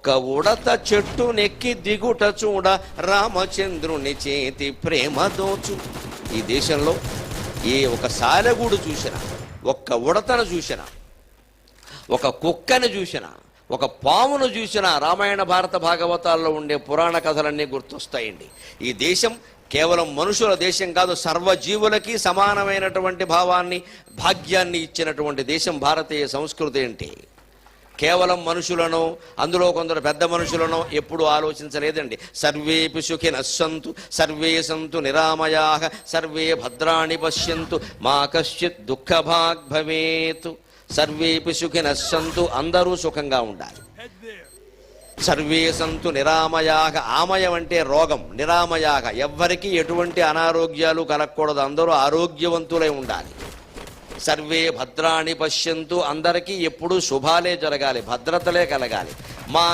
ఒక్క ఉడత చెట్టు నెక్కి దిగుట చూడ రామచంద్రుని చేతి ప్రేమ దోచు. ఈ దేశంలో ఏ ఒక సాలెగూడు చూసినా, ఒక్క ఉడతను చూసినా, ఒక కుక్కని చూసినా, ఒక పామును చూసినా రామాయణ భారత భాగవతాల్లో ఉండే పురాణ కథలన్నీ గుర్తొస్తాయండి. ఈ దేశం కేవలం మనుషుల దేశం కాదు, సర్వజీవులకి సమానమైనటువంటి భావాన్ని, భాగ్యాన్ని ఇచ్చినటువంటి దేశం భారతీయ సంస్కృతి. అంటే కేవలం మనుషులను, అందులో కొందరు పెద్ద మనుషులను ఎప్పుడు ఆలోచించలేదండి. సర్వేపి సుఖినః సంతు సర్వే సంతు నిరామయాః సర్వే భద్రాణి పశ్యంతు మా కశ్చిత్ దుఃఖభాగ్ భవేత్. సర్వేపి సుఖినః సంతు, అందరూ సుఖంగా ఉండాలి. సర్వే సంతు నిరామయాః, ఆమయం అంటే రోగం, నిరామయాః ఎవ్వరికీ ఎటువంటి అనారోగ్యాలు కలగకూడదు, అందరూ ఆరోగ్యవంతులై ఉండాలి. సర్వే భద్రాణి పశ్యంతు, అందరికీ ఎప్పుడూ శుభాలే జరగాలి, భద్రతలే కలగాలి. మా